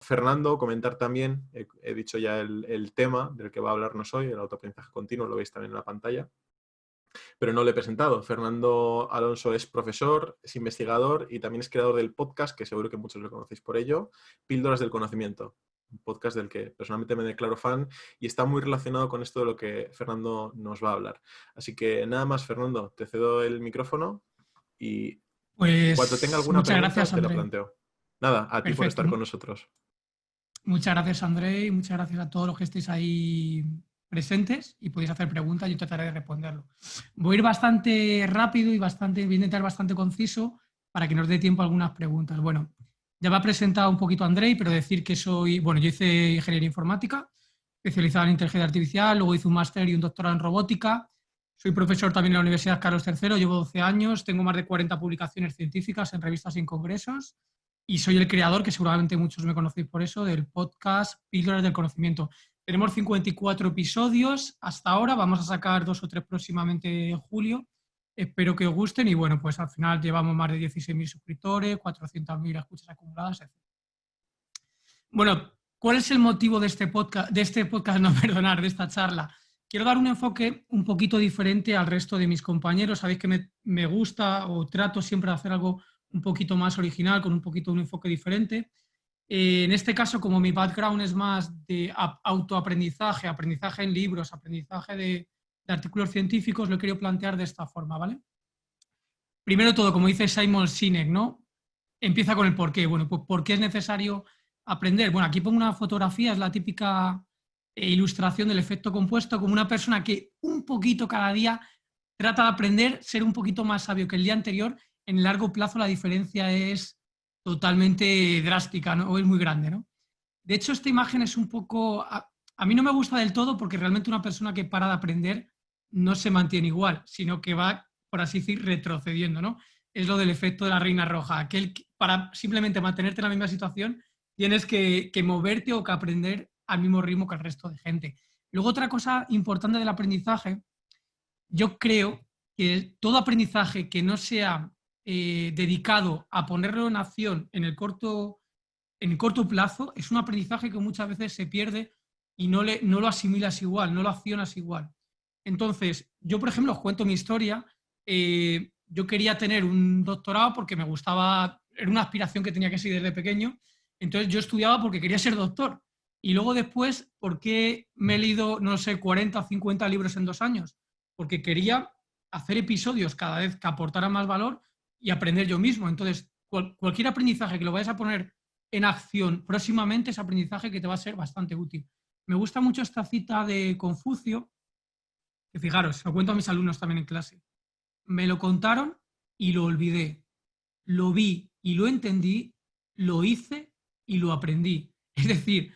Fernando, comentar también, he dicho ya el tema del que va a hablarnos hoy, el autoaprendizaje continuo, lo veis también en la pantalla, pero no lo he presentado. Fernando Alonso es profesor, es investigador y también es creador del podcast, que seguro que muchos lo conocéis por ello, Píldoras del Conocimiento, un podcast del que personalmente me declaro fan y está muy relacionado con esto de lo que Fernando nos va a hablar. Así que nada más, Fernando, te cedo el micrófono y en cuanto tenga Pues alguna muchas pregunta gracias, te la André. planteo. Nada, a ti por Perfecto. estar con nosotros. Muchas gracias, André, y muchas gracias a todos los que estéis ahí presentes y podéis hacer preguntas, yo trataré de responderlo. Voy a ir bastante rápido y voy a intentar bastante conciso para que nos dé tiempo a algunas preguntas. Bueno, ya me ha presentado un poquito André, pero decir que yo hice ingeniería informática, especializada en inteligencia artificial, luego hice un máster y un doctorado en robótica. Soy profesor también en la Universidad Carlos III, llevo 12 años, tengo más de 40 publicaciones científicas en revistas y en congresos. Y soy el creador, que seguramente muchos me conocéis por eso, del podcast Píldoras del Conocimiento. Tenemos 54 episodios hasta ahora, vamos a sacar 2 o 3 próximamente en julio. Espero que os gusten y bueno, pues al final llevamos más de 16.000 suscriptores, 400.000 escuchas acumuladas, etc. Bueno, ¿cuál es el motivo de este podcast, no, perdonar, de esta charla? Quiero dar un enfoque un poquito diferente al resto de mis compañeros. Sabéis que me gusta o trato siempre de hacer algo un poquito más original, con un poquito un enfoque diferente. En este caso, como mi background es más de autoaprendizaje, aprendizaje en libros, aprendizaje de artículos científicos, lo he querido plantear de esta forma, ¿vale? Primero de todo, como dice Simon Sinek, ¿no? Empieza con el por qué. Bueno, pues ¿por qué es necesario aprender? Bueno, aquí pongo una fotografía, es la típica ilustración del efecto compuesto, como una persona que un poquito cada día trata de aprender, ser un poquito más sabio que el día anterior. En el largo plazo la diferencia es totalmente drástica, ¿no? O es muy grande, ¿no? De hecho, esta imagen es un poco... A mí no me gusta del todo porque realmente una persona que para de aprender no se mantiene igual, sino que va, por así decir, retrocediendo, ¿no? Es lo del efecto de la reina roja. Para simplemente mantenerte en la misma situación tienes que moverte o que aprender al mismo ritmo que el resto de gente. Luego, otra cosa importante del aprendizaje, yo creo que todo aprendizaje que no sea dedicado a ponerlo en acción en el corto plazo es un aprendizaje que muchas veces se pierde y no lo asimilas igual, no lo accionas igual. Entonces, yo, por ejemplo, os cuento mi historia. Yo quería tener un doctorado porque me gustaba, era una aspiración que tenía que seguir desde pequeño. Entonces, yo estudiaba porque quería ser doctor. Y luego después, ¿por qué me he leído, no sé, 40 o 50 libros en 2 años? Porque quería hacer episodios cada vez que aportaran más valor y aprender yo mismo. Entonces, cualquier aprendizaje que lo vayas a poner en acción próximamente es aprendizaje que te va a ser bastante útil. Me gusta mucho esta cita de Confucio, que fijaros, lo cuento a mis alumnos también en clase. Me lo contaron y lo olvidé. Lo vi y lo entendí, lo hice y lo aprendí. Es decir,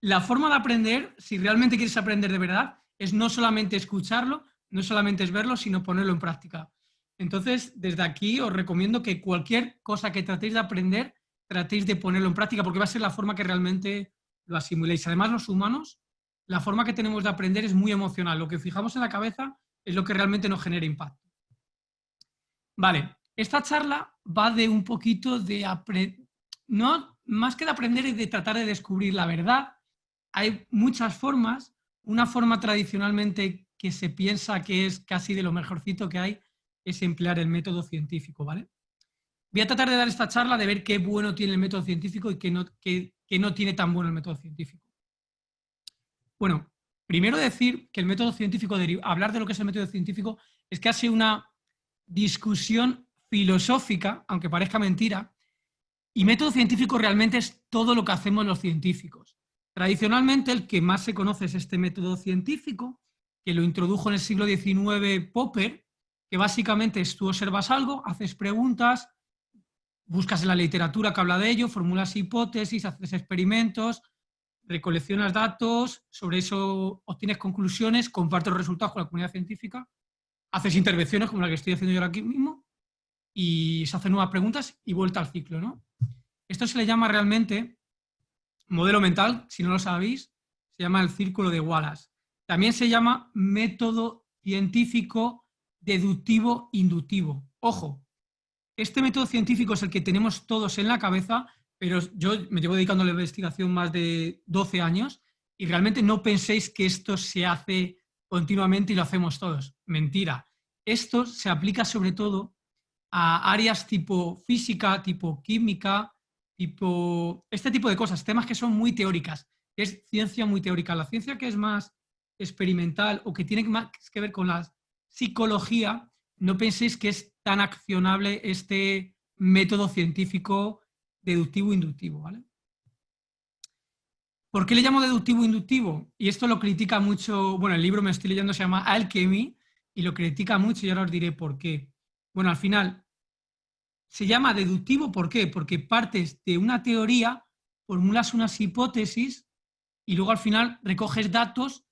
la forma de aprender, si realmente quieres aprender de verdad, es no solamente escucharlo, no solamente es verlo, sino ponerlo en práctica. Entonces, desde aquí os recomiendo que cualquier cosa que tratéis de aprender, tratéis de ponerlo en práctica, porque va a ser la forma que realmente lo asimiléis. Además, los humanos, la forma que tenemos de aprender es muy emocional. Lo que fijamos en la cabeza es lo que realmente nos genera impacto. Vale, esta charla va de un poquito de no más que de aprender y de tratar de descubrir la verdad. Hay muchas formas. Una forma tradicionalmente que se piensa que es casi de lo mejorcito que hay es emplear el método científico, ¿vale? Voy a tratar de dar esta charla de ver qué bueno tiene el método científico y qué no tiene tan bueno el método científico. Bueno, primero decir que el método científico, hablar de lo que es el método científico, es casi una discusión filosófica, aunque parezca mentira, y método científico realmente es todo lo que hacemos los científicos. Tradicionalmente el que más se conoce es este método científico, que lo introdujo en el siglo XIX Popper, que básicamente es tú observas algo, haces preguntas, buscas en la literatura que habla de ello, formulas hipótesis, haces experimentos, recoleccionas datos, sobre eso obtienes conclusiones, compartes los resultados con la comunidad científica, haces intervenciones como la que estoy haciendo yo aquí mismo y se hacen nuevas preguntas y vuelta al ciclo, ¿no? Esto se le llama realmente modelo mental, si no lo sabéis, se llama el círculo de Wallace. También se llama método científico deductivo inductivo. Ojo, este método científico es el que tenemos todos en la cabeza, pero yo me llevo dedicando a la investigación más de 12 años y realmente no penséis que esto se hace continuamente y lo hacemos todos. Mentira. Esto se aplica sobre todo a áreas tipo física, tipo química, este tipo de cosas, temas que son muy teóricas, que es ciencia muy teórica. La ciencia que es más experimental o que tiene más que ver con la psicología, no penséis que es tan accionable este método científico deductivo-inductivo, ¿vale? ¿Por qué le llamo deductivo-inductivo? Y esto lo critica mucho, bueno, el libro me estoy leyendo se llama Alchemy y lo critica mucho y ahora os diré por qué. Bueno, al final se llama deductivo, ¿por qué? Porque partes de una teoría, formulas unas hipótesis y luego al final recoges datos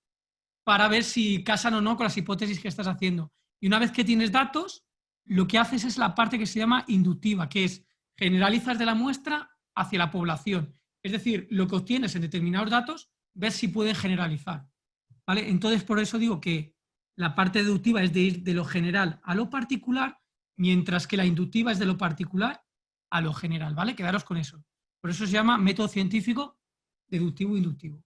para ver si casan o no con las hipótesis que estás haciendo. Y una vez que tienes datos, lo que haces es la parte que se llama inductiva, que es generalizas de la muestra hacia la población. Es decir, lo que obtienes en determinados datos, ves si pueden generalizar. ¿Vale? Entonces, por eso digo que la parte deductiva es de ir de lo general a lo particular, mientras que la inductiva es de lo particular a lo general. ¿Vale? Quedaros con eso. Por eso se llama método científico deductivo-inductivo.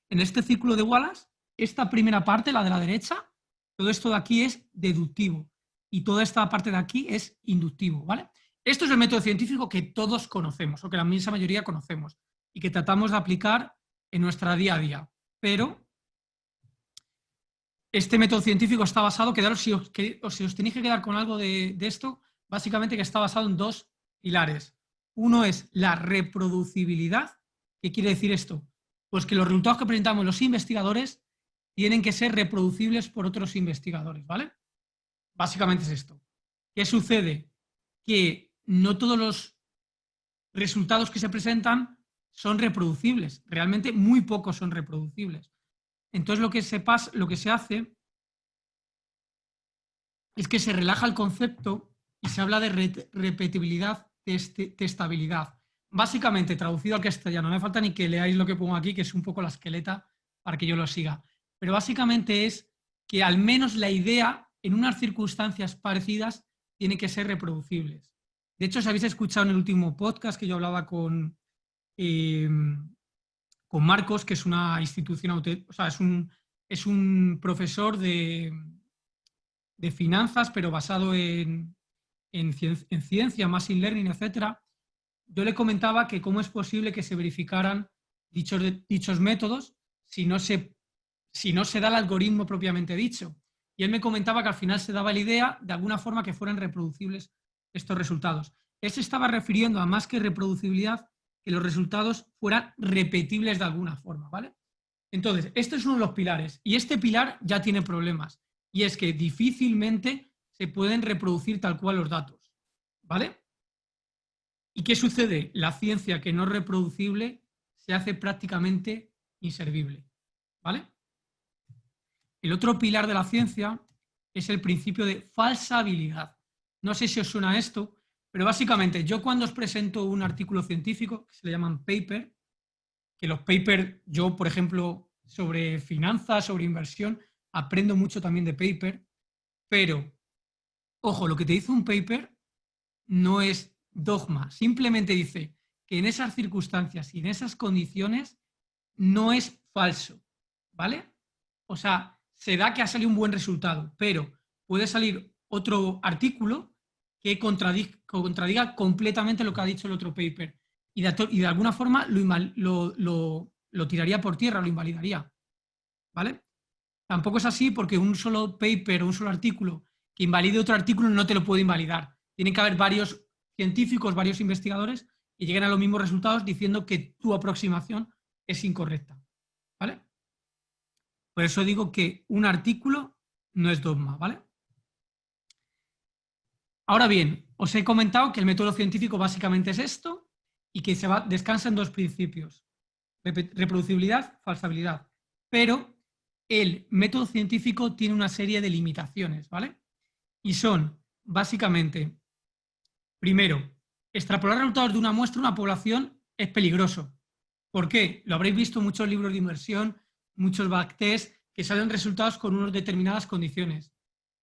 En este círculo de Wallace, esta primera parte, la de la derecha, todo esto de aquí es deductivo y toda esta parte de aquí es inductivo, ¿vale? Esto es el método científico que todos conocemos, o que la inmensa mayoría conocemos, y que tratamos de aplicar en nuestra día a día. Pero este método científico está basado, quedaros, si os tenéis que quedar con algo de esto, básicamente que está basado en dos pilares. Uno es la reproducibilidad. ¿Qué quiere decir esto? Pues que los resultados que presentamos los investigadores tienen que ser reproducibles por otros investigadores, ¿vale? Básicamente es esto. ¿Qué sucede? Que no todos los resultados que se presentan son reproducibles. Realmente muy pocos son reproducibles. Entonces lo que se hace es que se relaja el concepto y se habla de repetibilidad, testabilidad. Básicamente, traducido al castellano, no me falta ni que leáis lo que pongo aquí, que es un poco la esqueleta para que yo lo siga. Pero básicamente es que al menos la idea, en unas circunstancias parecidas, tiene que ser reproducibles. De hecho, si habéis escuchado en el último podcast que yo hablaba con Marcos, que es una institución, o sea, es un profesor de finanzas, pero basado en ciencia, machine learning, etcétera. Yo le comentaba que cómo es posible que se verificaran dichos métodos si no se da el algoritmo propiamente dicho. Y él me comentaba que al final se daba la idea de alguna forma que fueran reproducibles estos resultados. Él se estaba refiriendo a más que reproducibilidad, que los resultados fueran repetibles de alguna forma, ¿vale? Entonces, este es uno de los pilares y este pilar ya tiene problemas y es que difícilmente se pueden reproducir tal cual los datos, ¿vale? ¿Y qué sucede? La ciencia que no es reproducible se hace prácticamente inservible, ¿vale? El otro pilar de la ciencia es el principio de falsabilidad. No sé si os suena esto, pero básicamente yo cuando os presento un artículo científico, que se le llaman paper, que los papers, yo por ejemplo, sobre finanzas, sobre inversión, aprendo mucho también de paper, pero, ojo, lo que te dice un paper no es dogma, simplemente dice que en esas circunstancias y en esas condiciones no es falso, ¿vale? O sea, se da que ha salido un buen resultado, pero puede salir otro artículo que contradiga completamente lo que ha dicho el otro paper y de alguna forma lo tiraría por tierra, lo invalidaría, ¿vale? Tampoco es así porque un solo paper o un solo artículo que invalide otro artículo no te lo puede invalidar. Tienen que haber varios científicos, varios investigadores que lleguen a los mismos resultados diciendo que tu aproximación es incorrecta, ¿vale? Por eso digo que un artículo no es dogma, ¿vale? Ahora bien, os he comentado que el método científico básicamente es esto y que descansa en dos principios, reproducibilidad, falsabilidad, pero el método científico tiene una serie de limitaciones, ¿vale? Y son, básicamente, primero, extrapolar resultados de una muestra a una población es peligroso. ¿Por qué? Lo habréis visto en muchos libros de inversión, muchos backtests, que salen resultados con unas determinadas condiciones.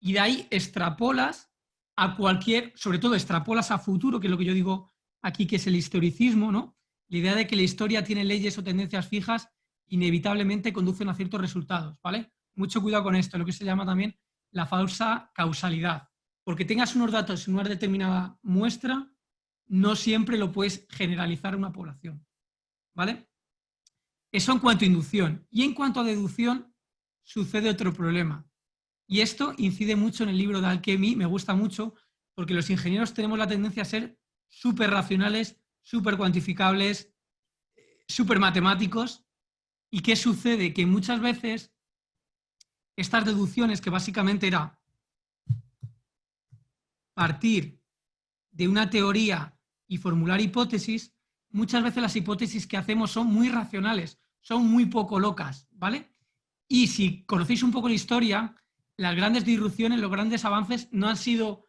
Y de ahí extrapolas a cualquier, sobre todo extrapolas a futuro, que es lo que yo digo aquí, que es el historicismo, ¿no? La idea de que la historia tiene leyes o tendencias fijas inevitablemente conducen a ciertos resultados, ¿vale? Mucho cuidado con esto, lo que se llama también la falsa causalidad. Porque tengas unos datos en una determinada muestra, no siempre lo puedes generalizar a una población, ¿vale? Eso en cuanto a inducción. Y en cuanto a deducción, sucede otro problema. Y esto incide mucho en el libro de Alchemy, me gusta mucho, porque los ingenieros tenemos la tendencia a ser súper racionales, súper cuantificables, súper matemáticos. ¿Y qué sucede? Que muchas veces estas deducciones, que básicamente era partir de una teoría y formular hipótesis, muchas veces las hipótesis que hacemos son muy racionales, son muy poco locas, ¿vale? Y si conocéis un poco la historia, las grandes disrupciones, los grandes avances no han sido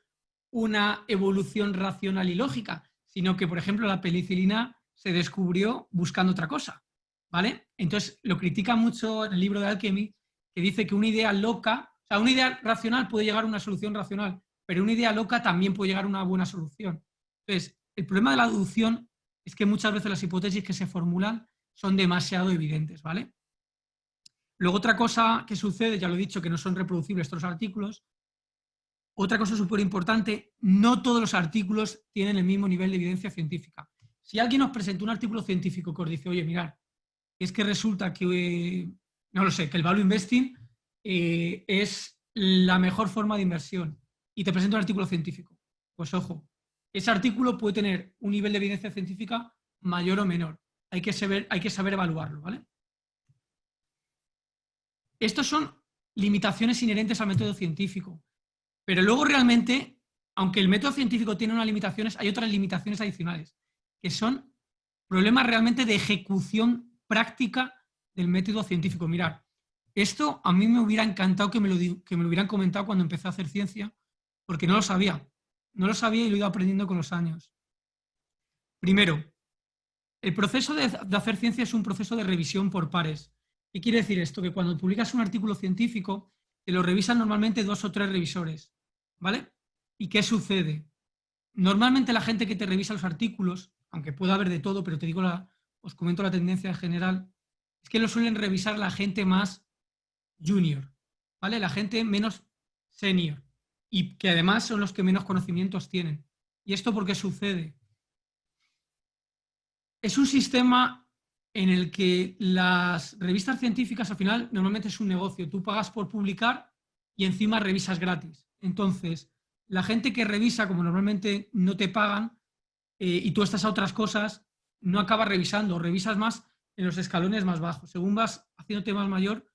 una evolución racional y lógica, sino que, por ejemplo, la penicilina se descubrió buscando otra cosa, ¿vale? Entonces, lo critica mucho en el libro de Alchemy, que dice que una idea loca, o sea, una idea racional puede llegar a una solución racional, pero una idea loca también puede llegar a una buena solución. Entonces, el problema de la deducción es que muchas veces las hipótesis que se formulan son demasiado evidentes, ¿vale? Luego, otra cosa que sucede, ya lo he dicho, que no son reproducibles estos artículos. Otra cosa súper importante, no todos los artículos tienen el mismo nivel de evidencia científica. Si alguien nos presenta un artículo científico que os dice, oye, mirad, es que resulta que, no lo sé, que el value investing es la mejor forma de inversión, y te presenta un artículo científico, pues ojo, ese artículo puede tener un nivel de evidencia científica mayor o menor. Hay que saber evaluarlo, ¿vale? Estos son limitaciones inherentes al método científico. Pero luego realmente, aunque el método científico tiene unas limitaciones, hay otras limitaciones adicionales, que son problemas realmente de ejecución práctica del método científico. Mirad, esto a mí me hubiera encantado que me lo hubieran comentado cuando empecé a hacer ciencia, porque no lo sabía. No lo sabía y lo he ido aprendiendo con los años. Primero, el proceso de hacer ciencia es un proceso de revisión por pares. ¿Qué quiere decir esto? Que cuando publicas un artículo científico, te lo revisan normalmente 2 o 3 revisores, ¿vale? ¿Y qué sucede? Normalmente la gente que te revisa los artículos, aunque pueda haber de todo, pero os comento la tendencia en general, es que lo suelen revisar la gente más junior, ¿vale? La gente menos senior, y que además son los que menos conocimientos tienen. ¿Y esto por qué sucede? Es un sistema en el que las revistas científicas al final normalmente es un negocio. Tú pagas por publicar y encima revisas gratis. Entonces, la gente que revisa, como normalmente no te pagan y tú estás a otras cosas, no acabas revisando, revisas más en los escalones más bajos. Según vas haciéndote más mayor,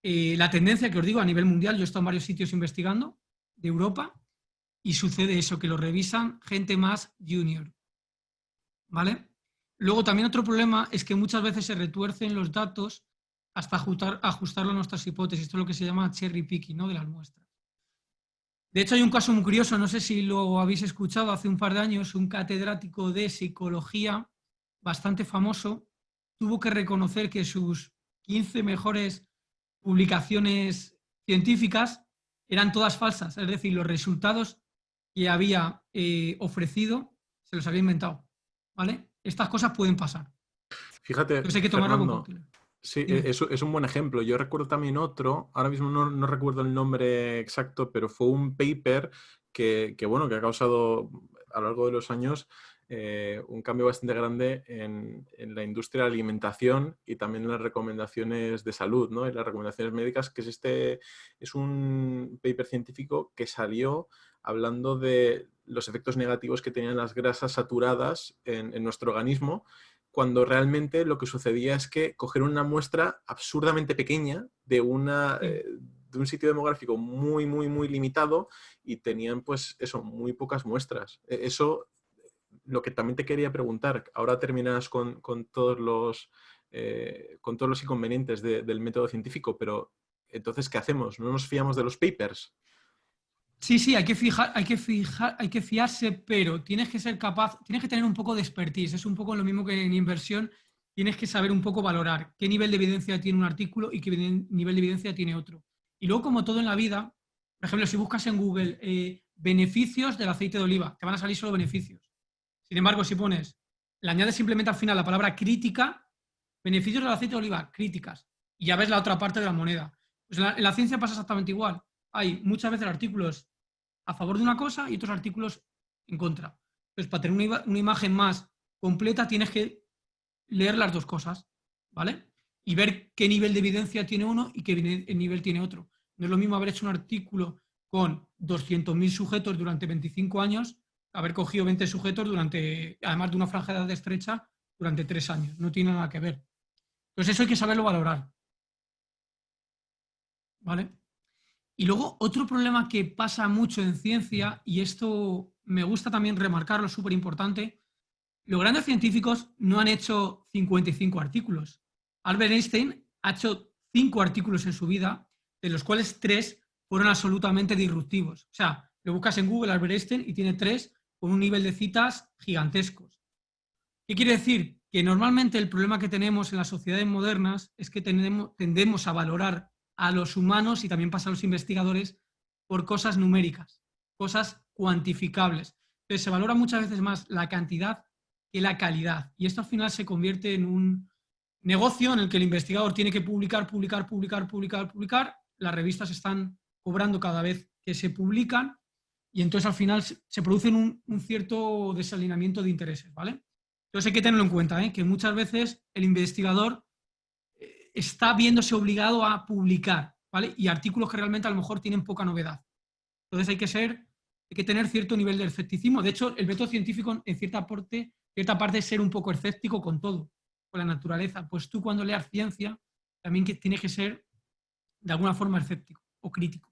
la tendencia que os digo a nivel mundial, yo he estado en varios sitios investigando de Europa y sucede eso, que lo revisan gente más junior, ¿vale? Luego también otro problema es que muchas veces se retuercen los datos hasta ajustarlo a nuestras hipótesis. Esto es lo que se llama cherry picking, ¿no?, de las muestras. De hecho, hay un caso muy curioso, no sé si lo habéis escuchado, hace un par de años un catedrático de psicología bastante famoso tuvo que reconocer que sus 15 mejores publicaciones científicas eran todas falsas, es decir, los resultados que había ofrecido se los había inventado, ¿vale? Estas cosas pueden pasar. Fíjate, Entonces hay que tomarlo con Fernando, cautela. sí, Dime. es un buen ejemplo. Yo recuerdo también otro, ahora mismo no recuerdo el nombre exacto, pero fue un paper bueno, que ha causado a lo largo de los años un cambio bastante grande en la industria de la alimentación y también en las recomendaciones de salud, ¿no? En las recomendaciones médicas, que es un paper científico que salió hablando de los efectos negativos que tenían las grasas saturadas en nuestro organismo, cuando realmente lo que sucedía es que cogieron una muestra absurdamente pequeña de Sí. de un sitio demográfico muy, muy, muy limitado y tenían, pues, eso, muy pocas muestras. Eso, lo que también te quería preguntar, ahora terminas con todos los inconvenientes del método científico, pero entonces, ¿qué hacemos? ¿No nos fiamos de los papers? Sí, sí, hay que fiarse, pero tienes que ser capaz, tienes que tener un poco de expertise. Es un poco lo mismo que en inversión, tienes que saber un poco valorar qué nivel de evidencia tiene un artículo y qué nivel de evidencia tiene otro. Y luego, como todo en la vida, por ejemplo, si buscas en Google beneficios del aceite de oliva, te van a salir solo beneficios. Sin embargo, si le añades simplemente al final la palabra crítica, beneficios del aceite de oliva, críticas, y ya ves la otra parte de la moneda. Pues en la ciencia pasa exactamente igual. Hay muchas veces artículos a favor de una cosa y otros artículos en contra. Entonces, para tener una imagen más completa tienes que leer las dos cosas, ¿vale? Y ver qué nivel de evidencia tiene uno y qué nivel tiene otro. No es lo mismo haber hecho un artículo con 200.000 sujetos durante 25 años, haber cogido 20 sujetos además de una franja de edad estrecha, durante 3 años. No tiene nada que ver. Entonces eso hay que saberlo valorar, ¿vale? Y luego otro problema que pasa mucho en ciencia, y esto me gusta también remarcarlo, es súper importante, los grandes científicos no han hecho 55 artículos. Albert Einstein ha hecho 5 artículos en su vida, de los cuales 3 fueron absolutamente disruptivos. O sea, lo buscas en Google, Albert Einstein, y tiene 3 con un nivel de citas gigantescos. ¿Qué quiere decir? Que normalmente el problema que tenemos en las sociedades modernas es que tendemos a valorar a los humanos, y también pasa a los investigadores, por cosas numéricas, cosas cuantificables. Entonces se valora muchas veces más la cantidad que la calidad. Y esto al final se convierte en un negocio en el que el investigador tiene que publicar. Las revistas están cobrando cada vez que se publican y entonces al final se produce un cierto desalineamiento de intereses, ¿vale? Entonces hay que tenerlo en cuenta, que muchas veces el investigador está viéndose obligado a publicar, ¿vale? Y artículos que realmente a lo mejor tienen poca novedad. Entonces hay que tener cierto nivel de escepticismo. De hecho, el método científico en cierta parte es ser un poco escéptico con todo, con la naturaleza. Pues tú cuando leas ciencia también tienes que ser de alguna forma escéptico o crítico.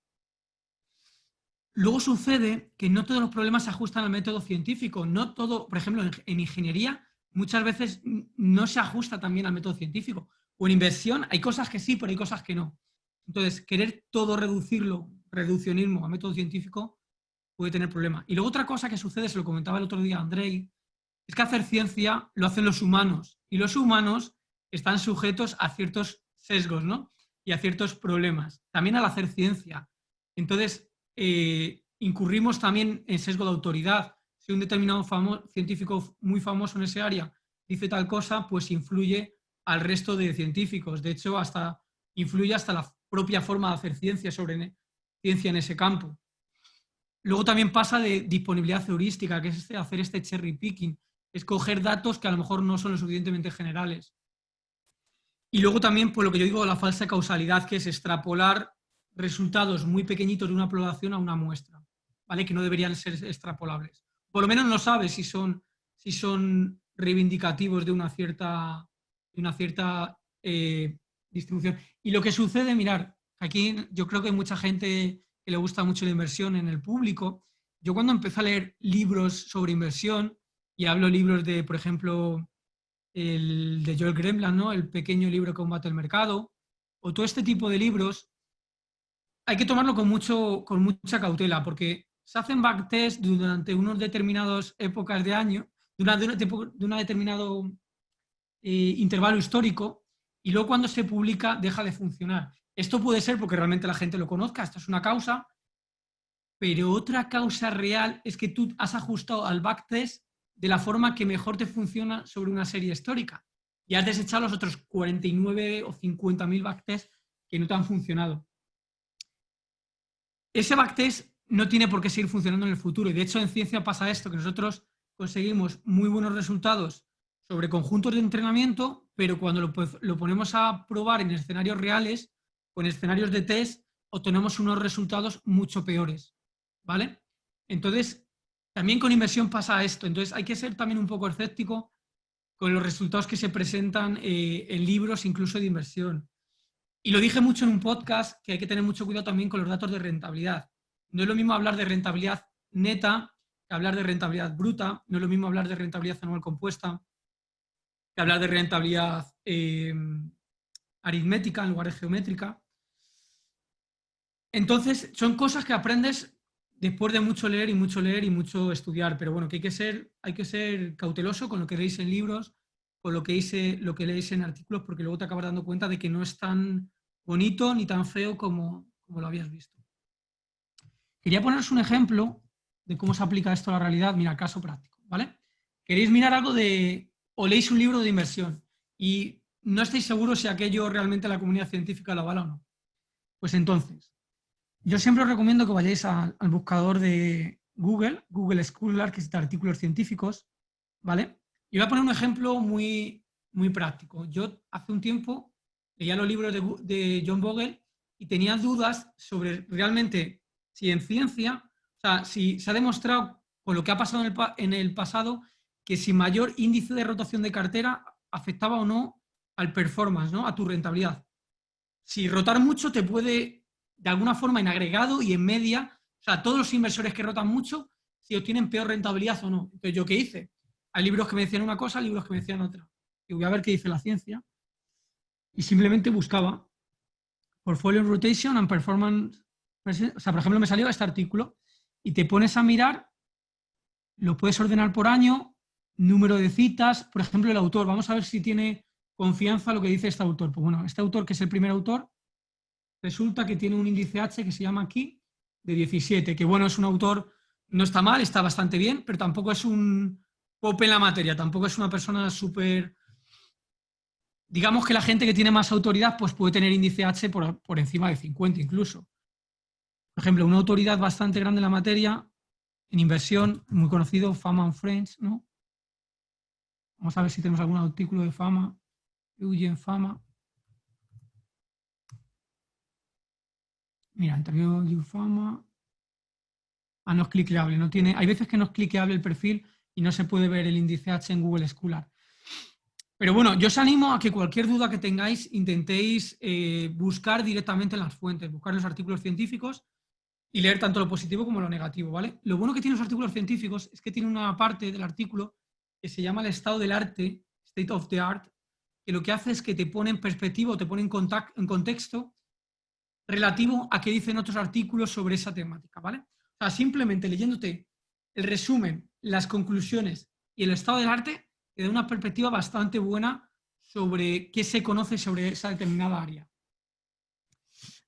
Luego sucede que no todos los problemas se ajustan al método científico. No todo, por ejemplo, en ingeniería muchas veces no se ajusta también al método científico. O en inversión hay cosas que sí, pero hay cosas que no. Entonces, querer todo reduccionismo a método científico puede tener problemas. Y luego otra cosa que sucede, se lo comentaba el otro día a Andrei, es que hacer ciencia lo hacen los humanos. Y los humanos están sujetos a ciertos sesgos, ¿no? Y a ciertos problemas. También al hacer ciencia. Entonces, incurrimos también en sesgo de autoridad. Si un determinado científico muy famoso en ese área dice tal cosa, pues influye al resto de científicos. De hecho, influye hasta la propia forma de hacer ciencia ciencia en ese campo. Luego también pasa de disponibilidad heurística, que es hacer este cherry picking, escoger datos que a lo mejor no son lo suficientemente generales. Y luego también, pues lo que yo digo, la falsa causalidad, que es extrapolar resultados muy pequeñitos de una población a una muestra, ¿vale? Que no deberían ser extrapolables. Por lo menos no sabes si son reivindicativos de una cierta distribución. Y lo que sucede, mirar, aquí yo creo que hay mucha gente que le gusta mucho la inversión en el público. Yo cuando empecé a leer libros sobre inversión, y hablo libros de, por ejemplo, el de Joel Gremland, ¿no? El pequeño libro que combate el mercado, o todo este tipo de libros, hay que tomarlo con mucha cautela, porque se hacen backtest durante unas determinadas épocas de año, de un determinado intervalo histórico, y luego cuando se publica deja de funcionar. Esto puede ser porque realmente la gente lo conozca, esta es una causa, pero otra causa real es que tú has ajustado al backtest de la forma que mejor te funciona sobre una serie histórica y has desechado los otros 49 o 50.000 backtests que no te han funcionado. Ese backtest no tiene por qué seguir funcionando en el futuro, y de hecho en ciencia pasa esto, que nosotros conseguimos muy buenos resultados sobre conjuntos de entrenamiento, pero cuando lo ponemos a probar en escenarios reales, con escenarios de test, obtenemos unos resultados mucho peores, ¿vale? Entonces, también con inversión pasa esto. Entonces, hay que ser también un poco escéptico con los resultados que se presentan en libros, incluso de inversión. Y lo dije mucho en un podcast, que hay que tener mucho cuidado también con los datos de rentabilidad. No es lo mismo hablar de rentabilidad neta que hablar de rentabilidad bruta, no es lo mismo hablar de rentabilidad anual compuesta que hablar de rentabilidad aritmética en lugar de geométrica. Entonces, son cosas que aprendes después de mucho leer y mucho estudiar, pero bueno, que hay que ser cauteloso con lo que leéis en libros, con lo que leéis en artículos, porque luego te acabas dando cuenta de que no es tan bonito ni tan feo como lo habías visto. Quería poneros un ejemplo de cómo se aplica esto a la realidad. Mira, caso práctico, ¿vale? queréis mirar algo o leéis un libro de inversión y no estáis seguros si aquello realmente la comunidad científica lo avala o no. Pues entonces, yo siempre os recomiendo que vayáis al buscador de Google Scholar, que es de artículos científicos, ¿vale? Y voy a poner un ejemplo muy, muy práctico. Yo hace un tiempo leía los libros de John Bogle y tenía dudas sobre realmente si en ciencia, o sea, si se ha demostrado con lo que ha pasado en el pasado que si mayor índice de rotación de cartera afectaba o no al performance, ¿no? A tu rentabilidad. Si rotar mucho te puede, de alguna forma, en agregado y en media, o sea, todos los inversores que rotan mucho, si obtienen peor rentabilidad o no. Entonces, ¿yo qué hice? Hay libros que me decían una cosa, libros que me decían otra. Y voy a ver qué dice la ciencia. Y simplemente buscaba Portfolio Rotation and Performance. O sea, por ejemplo, me salió este artículo y te pones a mirar, lo puedes ordenar por año, número de citas, por ejemplo, el autor. Vamos a ver si tiene confianza lo que dice este autor. Pues bueno, este autor, que es el primer autor, resulta que tiene un índice H que se llama aquí de 17, que bueno, es un autor, no está mal, está bastante bien, pero tampoco es un pop en la materia, tampoco es una persona súper... Digamos que la gente que tiene más autoridad pues puede tener índice H por encima de 50 incluso. Por ejemplo, una autoridad bastante grande en la materia, en inversión, muy conocido, Fama and Friends, ¿no? Vamos a ver si tenemos algún artículo de Fama, Eugene Fama. Mira, interview Fama. Ah, no es cliqueable, no tiene. Hay veces que no es cliqueable el perfil y no se puede ver el índice H en Google Scholar. Pero bueno, yo os animo a que cualquier duda que tengáis intentéis buscar directamente en las fuentes, buscar los artículos científicos y leer tanto lo positivo como lo negativo, ¿vale? Lo bueno que tienen los artículos científicos es que tiene una parte del artículo que se llama el estado del arte, state of the art, que lo que hace es que te pone en perspectiva o te pone en contexto relativo a qué dicen otros artículos sobre esa temática, ¿vale? O sea, simplemente leyéndote el resumen, las conclusiones y el estado del arte, te da una perspectiva bastante buena sobre qué se conoce sobre esa determinada área.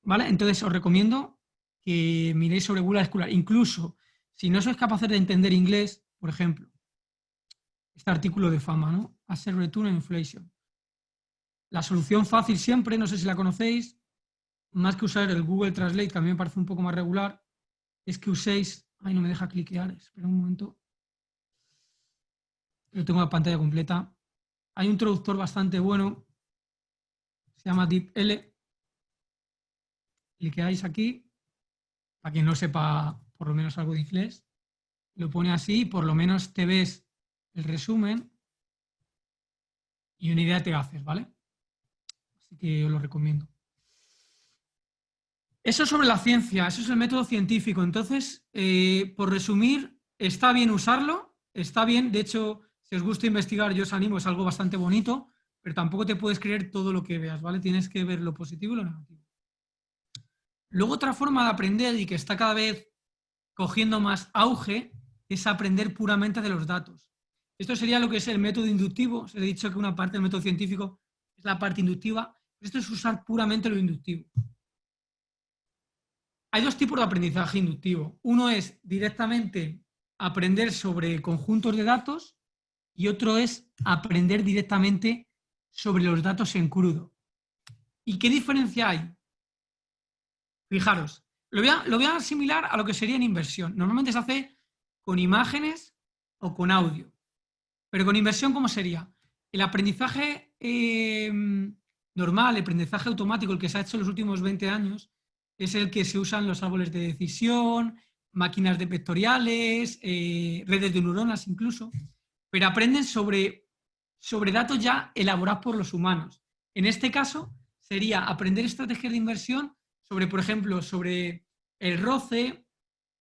¿Vale? Entonces os recomiendo que miréis sobre Google Scholar. Incluso si no sois capaces de entender inglés, por ejemplo, este artículo de Fama, ¿no? Asset Return and Inflation. La solución fácil siempre, no sé si la conocéis, más que usar el Google Translate, que a mí me parece un poco más regular, es que uséis... Ay, no me deja cliquear, espera un momento. Yo tengo la pantalla completa. Hay un traductor bastante bueno, se llama DeepL. Cliqueáis aquí, para quien no sepa por lo menos algo de inglés. Lo pone así, por lo menos te ves el resumen y una idea te haces, ¿vale? Así que os lo recomiendo. Eso sobre la ciencia, eso es el método científico. Entonces, por resumir, está bien usarlo, está bien, de hecho, si os gusta investigar, yo os animo, es algo bastante bonito, pero tampoco te puedes creer todo lo que veas, ¿vale? Tienes que ver lo positivo y lo negativo. Luego, otra forma de aprender y que está cada vez cogiendo más auge es aprender puramente de los datos. Esto sería lo que es el método inductivo. Os he dicho que una parte del método científico es la parte inductiva. Esto es usar puramente lo inductivo. Hay dos tipos de aprendizaje inductivo. Uno es directamente aprender sobre conjuntos de datos y otro es aprender directamente sobre los datos en crudo. ¿Y qué diferencia hay? Fijaros, lo voy a asimilar a lo que sería en inversión. Normalmente se hace con imágenes o con audio. Pero con inversión, ¿cómo sería? El aprendizaje normal, el aprendizaje automático, el que se ha hecho en los últimos 20 años, es el que se usan los árboles de decisión, máquinas de vectoriales, redes de neuronas incluso, pero aprenden sobre datos ya elaborados por los humanos. En este caso, sería aprender estrategias de inversión sobre, por ejemplo, sobre el ROCE,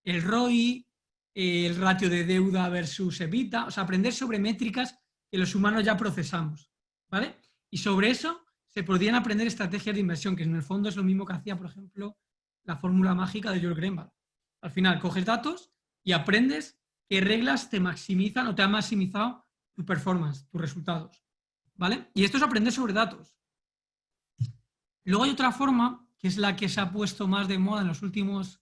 el ROI, el ratio de deuda versus EBITDA, o sea, aprender sobre métricas que los humanos ya procesamos, ¿vale? Y sobre eso se podrían aprender estrategias de inversión, que en el fondo es lo mismo que hacía, por ejemplo, la fórmula mágica de George Grenvall. Al final, coges datos y aprendes qué reglas te maximizan o te han maximizado tu performance, tus resultados, ¿vale? Y esto es aprender sobre datos. Luego hay otra forma, que es la que se ha puesto más de moda en los últimos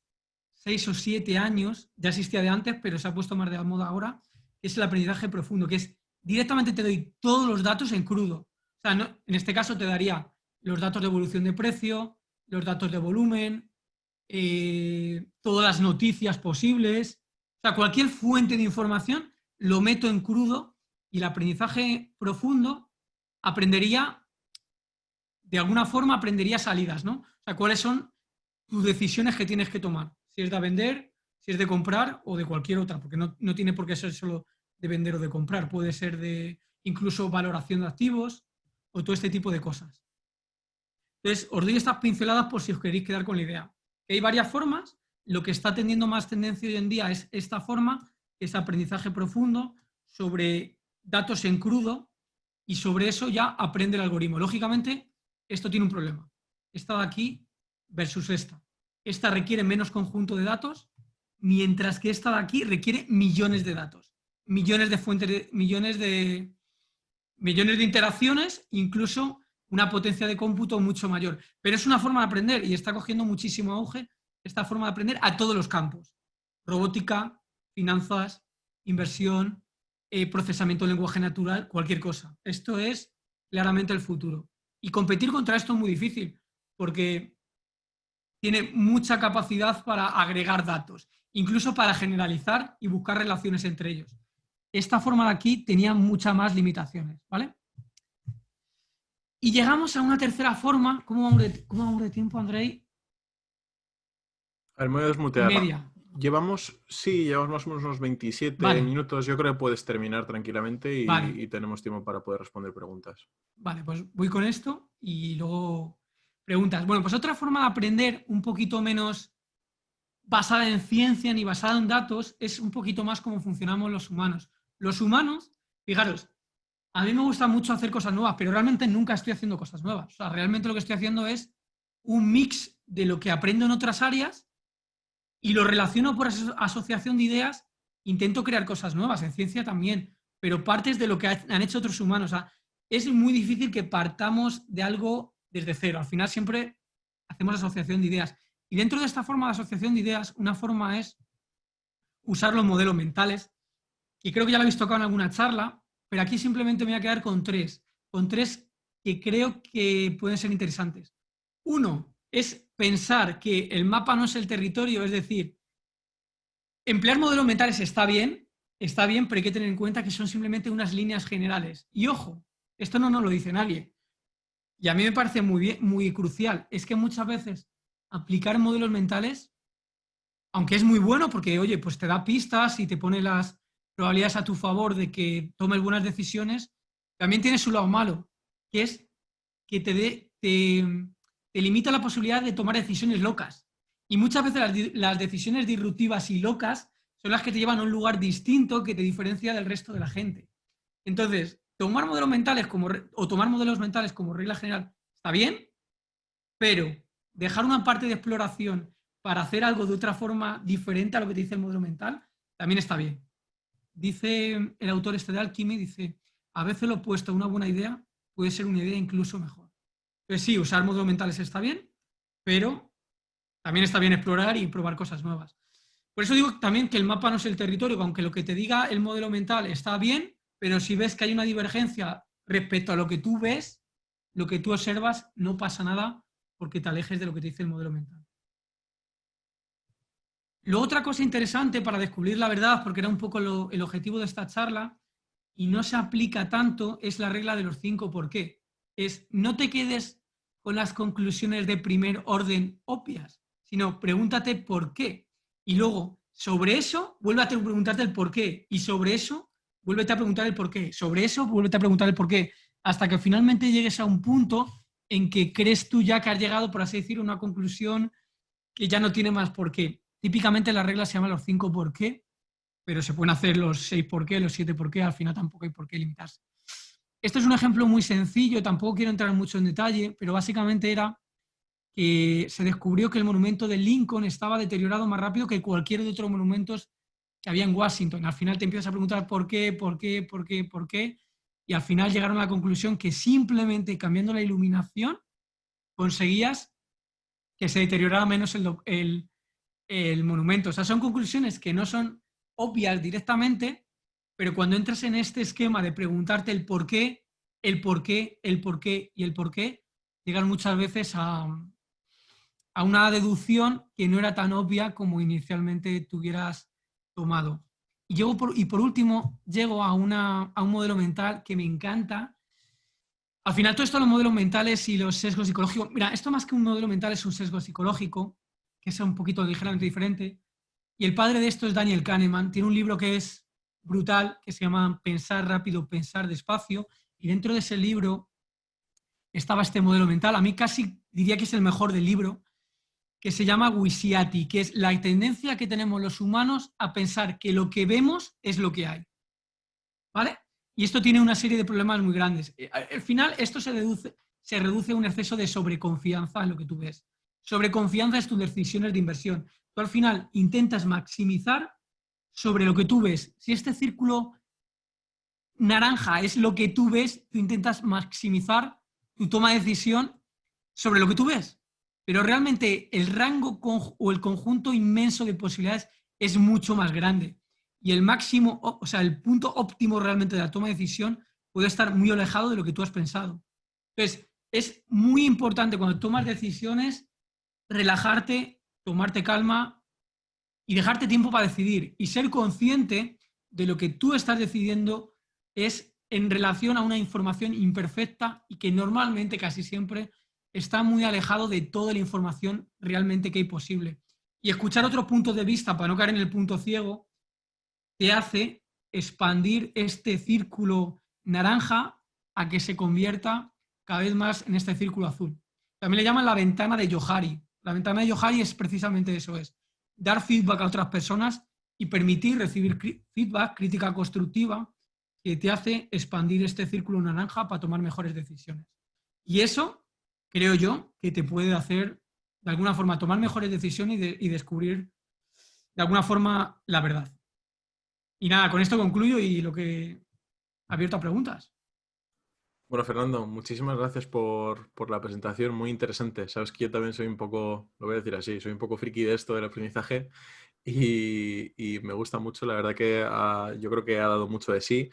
6 o 7 años, ya existía de antes, pero se ha puesto más de moda ahora, que es el aprendizaje profundo, que es directamente te doy todos los datos en crudo. O sea, en este caso te daría los datos de evolución de precio, los datos de volumen, todas las noticias posibles. O sea, cualquier fuente de información lo meto en crudo y el aprendizaje profundo aprendería, de alguna forma aprendería salidas, ¿no? O sea, cuáles son tus decisiones que tienes que tomar. Si es de vender, si es de comprar o de cualquier otra, porque no tiene por qué ser solo de vender o de comprar, puede ser de incluso valoración de activos o todo este tipo de cosas. Entonces, os doy estas pinceladas por si os queréis quedar con la idea. Hay varias formas, lo que está teniendo más tendencia hoy en día es esta forma, que es aprendizaje profundo sobre datos en crudo y sobre eso ya aprende el algoritmo. Lógicamente, esto tiene un problema. Esta de aquí versus esta. Esta requiere menos conjunto de datos, mientras que esta de aquí requiere millones de datos, millones de fuentes, millones de interacciones, incluso una potencia de cómputo mucho mayor. Pero es una forma de aprender y está cogiendo muchísimo auge esta forma de aprender a todos los campos. Robótica, finanzas, inversión, procesamiento de lenguaje natural, cualquier cosa. Esto es claramente el futuro. Y competir contra esto es muy difícil, porque tiene mucha capacidad para agregar datos, incluso para generalizar y buscar relaciones entre ellos. Esta forma de aquí tenía muchas más limitaciones, ¿vale? Y llegamos a una tercera forma. ¿Cómo vamos de tiempo, Andrei? A ver, me voy a Y desmutear. media. Llevamos más o menos unos 27 Vale. minutos. Yo creo que puedes terminar tranquilamente y, Vale. y tenemos tiempo para poder responder preguntas. Vale, pues voy con esto y luego preguntas. Bueno, pues otra forma de aprender un poquito menos basada en ciencia ni basada en datos es un poquito más cómo funcionamos los humanos. Los humanos, fijaros, a mí me gusta mucho hacer cosas nuevas, pero realmente nunca estoy haciendo cosas nuevas. O sea, realmente lo que estoy haciendo es un mix de lo que aprendo en otras áreas y lo relaciono por asociación de ideas. Intento crear cosas nuevas, en ciencia también, pero partes de lo que han hecho otros humanos. O sea, es muy difícil que partamos de algo desde cero. Al final siempre hacemos asociación de ideas. Y dentro de esta forma de asociación de ideas, una forma es usar los modelos mentales, que creo que ya lo habéis tocado en alguna charla, pero aquí simplemente me voy a quedar con tres que creo que pueden ser interesantes. Uno es pensar que el mapa no es el territorio, es decir, emplear modelos mentales está bien, pero hay que tener en cuenta que son simplemente unas líneas generales. Y ojo, esto no nos lo dice nadie. Y a mí me parece muy crucial. Es que muchas veces aplicar modelos mentales, aunque es muy bueno porque, oye, pues te da pistas y te pone las probabilidades a tu favor de que tomes buenas decisiones, también tiene su lado malo, que es que te limita la posibilidad de tomar decisiones locas. Y muchas veces las decisiones disruptivas y locas son las que te llevan a un lugar distinto que te diferencia del resto de la gente. Entonces, tomar modelos mentales tomar modelos mentales como regla general está bien, pero dejar una parte de exploración para hacer algo de otra forma diferente a lo que te dice el modelo mental también está bien. Dice el autor este de Alchemy, dice, a veces lo opuesto a una buena idea puede ser una idea incluso mejor. Entonces sí, usar modelos mentales está bien, pero también está bien explorar y probar cosas nuevas. Por eso digo también que el mapa no es el territorio, que aunque lo que te diga el modelo mental está bien, pero si ves que hay una divergencia respecto a lo que tú ves, lo que tú observas, no pasa nada porque te alejes de lo que te dice el modelo mental. Luego otra cosa interesante para descubrir la verdad, porque era un poco el objetivo de esta charla, y no se aplica tanto, es la regla de los 5 por qué. Es no te quedes con las conclusiones de primer orden obvias, sino pregúntate por qué. Y luego, sobre eso, vuélvete a preguntarte el por qué. Y sobre eso, vuélvete a preguntar el por qué. Sobre eso, vuélvete a preguntar el por qué. Hasta que finalmente llegues a un punto en que crees tú ya que has llegado, por así decir, a una conclusión que ya no tiene más por qué. Típicamente la regla se llama los 5 por qué, pero se pueden hacer los 6 por qué, los 7 por qué, al final tampoco hay por qué limitarse. Esto es un ejemplo muy sencillo, tampoco quiero entrar mucho en detalle, pero básicamente era que se descubrió que el monumento de Lincoln estaba deteriorado más rápido que cualquier de otros monumentos que había en Washington. Al final te empiezas a preguntar por qué, y al final llegaron a la conclusión que simplemente cambiando la iluminación conseguías que se deteriorara menos el monumento. O sea, son conclusiones que no son obvias directamente, pero cuando entras en este esquema de preguntarte el por qué, el por qué, el por qué y el por qué, llegas muchas veces a una deducción que no era tan obvia como inicialmente tuvieras tomado. Y por último, llego a un modelo mental que me encanta. Al final, todo esto de los modelos mentales y los sesgos psicológicos. Mira, esto más que un modelo mental es un sesgo psicológico, que es un poquito ligeramente diferente. Y el padre de esto es Daniel Kahneman. Tiene un libro que es brutal, que se llama Pensar rápido, pensar despacio. Y dentro de ese libro estaba este modelo mental. A mí casi diría que es el mejor del libro, que se llama Wisiati, que es la tendencia que tenemos los humanos a pensar que lo que vemos es lo que hay. ¿Vale? Y esto tiene una serie de problemas muy grandes. Al final, esto se reduce a un exceso de sobreconfianza en lo que tú ves. Sobreconfianza en tus decisiones de inversión. Tú al final intentas maximizar sobre lo que tú ves. Si este círculo naranja es lo que tú ves, tú intentas maximizar tu toma de decisión sobre lo que tú ves. Pero realmente el rango o el conjunto inmenso de posibilidades es mucho más grande. Y el máximo, o sea, el punto óptimo realmente de la toma de decisión puede estar muy alejado de lo que tú has pensado. Entonces, es muy importante cuando tomas decisiones relajarte, tomarte calma y dejarte tiempo para decidir y ser consciente de lo que tú estás decidiendo es en relación a una información imperfecta y que normalmente, casi siempre, está muy alejado de toda la información realmente que hay posible. Y escuchar otros puntos de vista para no caer en el punto ciego te hace expandir este círculo naranja a que se convierta cada vez más en este círculo azul. También le llaman la ventana de Johari. La ventana de Johari es precisamente eso, es dar feedback a otras personas y permitir recibir feedback, crítica constructiva, que te hace expandir este círculo naranja para tomar mejores decisiones. Y eso, creo yo, que te puede hacer, de alguna forma, tomar mejores decisiones y descubrir, de alguna forma, la verdad. Y nada, con esto concluyo y lo que abierto a preguntas. Bueno, Fernando, muchísimas gracias por la presentación, muy interesante. Sabes que yo también soy un poco, lo voy a decir así, soy un poco friki de esto del aprendizaje y me gusta mucho, la verdad que yo creo que ha dado mucho de sí.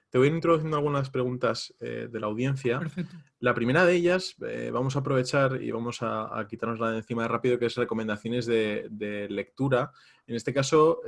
Te voy a ir introduciendo algunas preguntas de la audiencia. Perfecto. La primera de ellas, vamos a aprovechar y vamos a quitárnosla de encima de rápido, que es recomendaciones de lectura. En este caso,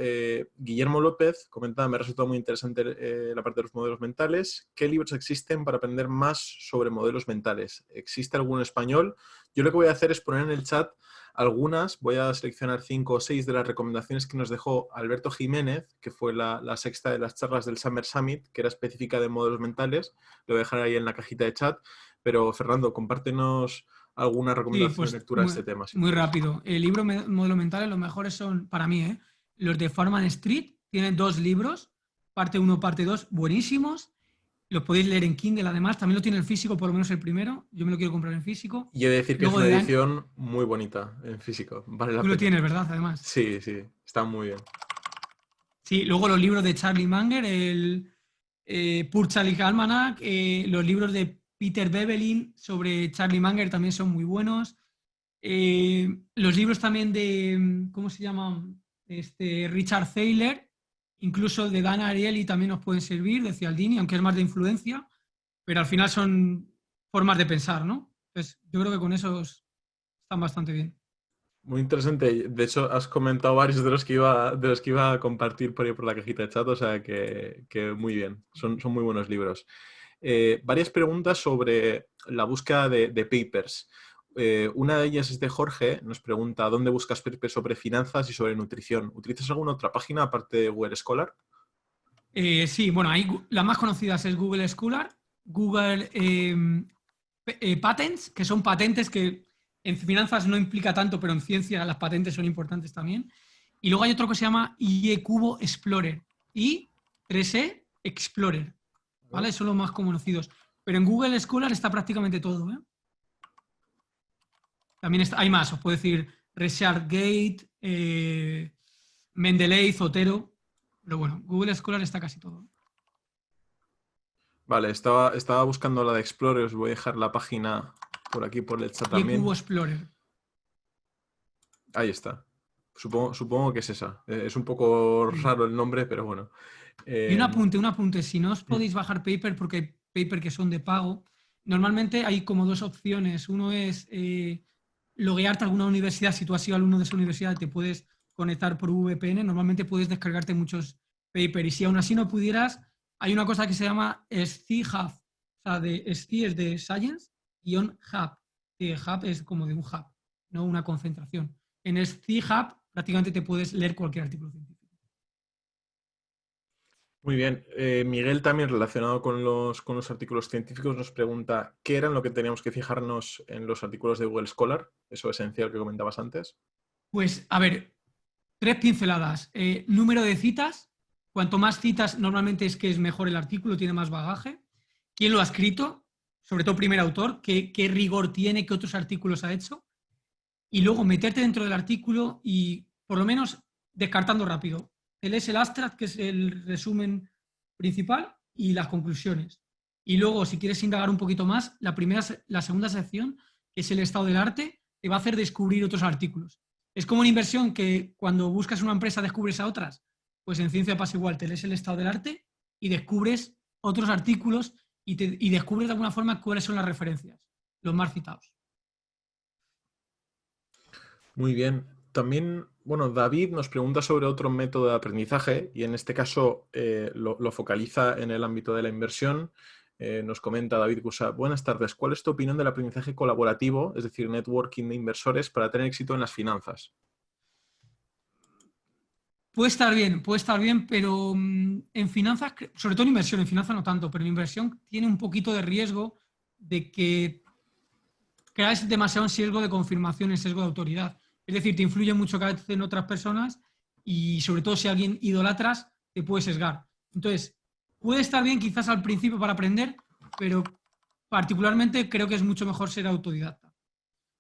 Guillermo López comenta, me ha resultado muy interesante la parte de los modelos mentales. ¿Qué libros existen para aprender más sobre modelos mentales? ¿Existe algún español? Yo lo que voy a hacer es poner en el chat algunas, voy a seleccionar 5 o 6 de las recomendaciones que nos dejó Alberto Jiménez, que fue la sexta de las charlas del Summer Summit, que era específica de modelos mentales. Lo voy a dejar ahí en la cajita de chat. Pero, Fernando, compártenos alguna Sí, recomendación de pues lectura de muy, este tema, si muy puedes. rápido. El libro Modelo Mentales, los mejores son, para mí, los de Farman Street. Tienen 2 libros, parte 1, parte 2, buenísimos. Los podéis leer en Kindle, además. También lo tiene el físico, por lo menos el primero. Yo me lo quiero comprar en físico. Y he de decir que es Luego una de Dan, edición muy bonita en físico. Vale la tú lo pena. tienes, ¿verdad? Además. Sí, sí, está muy bien. Sí, luego los libros de Charlie Munger, el Poor Charlie Almanac, los libros de Peter Bevelin sobre Charlie Munger también son muy buenos. Los libros también de, ¿cómo se llama? Richard Thaler, incluso de Dan Ariely también nos pueden servir, de Cialdini, aunque es más de influencia, pero al final son formas de pensar, ¿no? Entonces, yo creo que con esos están bastante bien. Muy interesante. De hecho, has comentado varios de los que iba a compartir por ahí por la cajita de chat, o sea que muy bien. Son muy buenos libros. Varias preguntas sobre la búsqueda de papers. Una de ellas es de Jorge, nos pregunta ¿dónde buscas papers sobre finanzas y sobre nutrición? ¿Utilizas alguna otra página aparte de Google Scholar? Sí, bueno, ahí las más conocidas es Google Scholar, Google Patents, que son patentes que en finanzas no implica tanto, pero en ciencia las patentes son importantes también. Y luego hay otro que se llama IE Cubo Explorer y 3E Explorer, ¿vale? Son los más conocidos. Pero en Google Scholar está prácticamente todo, ¿eh? También hay más, os puedo decir ResearchGate, Mendeley, Zotero, pero bueno, Google Scholar está casi todo. Vale, estaba buscando la de Explorer, os voy a dejar la página por aquí, por el chat IE Cubo también. Explorer. Ahí está. Supongo que es esa. Es un poco Sí. raro el nombre, pero bueno. Y un apunte. Si no os podéis bajar paper, porque hay paper que son de pago, normalmente hay como dos opciones. Uno es loguearte a alguna universidad. Si tú has sido alumno de esa universidad, te puedes conectar por VPN. Normalmente puedes descargarte muchos paper. Y si aún así no pudieras, hay una cosa que se llama SciHub. O sea, SCI es de Science, guión Hub. Hub es como de un hub, no una concentración. En SciHub prácticamente te puedes leer cualquier artículo científico. Muy bien. Miguel también relacionado con los artículos científicos nos pregunta ¿qué era en lo que teníamos que fijarnos en los artículos de Google Scholar? Eso esencial que comentabas antes. Pues, a ver, 3 pinceladas. Número de citas. Cuanto más citas, normalmente es que es mejor el artículo, tiene más bagaje. ¿Quién lo ha escrito? Sobre todo primer autor. ¿Qué rigor tiene? ¿Qué otros artículos ha hecho? Y luego meterte dentro del artículo y, por lo menos, descartando rápido. Te lees el abstract, que es el resumen principal, y las conclusiones. Y luego, si quieres indagar un poquito más, la segunda sección, que es el estado del arte, te va a hacer descubrir otros artículos. Es como una inversión que cuando buscas una empresa descubres a otras, pues en ciencia pasa igual, te lees el estado del arte y descubres otros artículos y descubres de alguna forma cuáles son las referencias, los más citados. Muy bien. También, bueno, David nos pregunta sobre otro método de aprendizaje y en este caso lo focaliza en el ámbito de la inversión. Nos comenta David Cusa, buenas tardes, ¿cuál es tu opinión del aprendizaje colaborativo, es decir, networking de inversores para tener éxito en las finanzas? Puede estar bien, pero en finanzas, sobre todo en inversión, en finanzas no tanto, pero en inversión tiene un poquito de riesgo de que creas demasiado en sesgo de confirmación, en sesgo de autoridad. Es decir, te influye mucho cada vez en otras personas y sobre todo si a alguien idolatras, te puede sesgar. Entonces, puede estar bien quizás al principio para aprender, pero particularmente creo que es mucho mejor ser autodidacta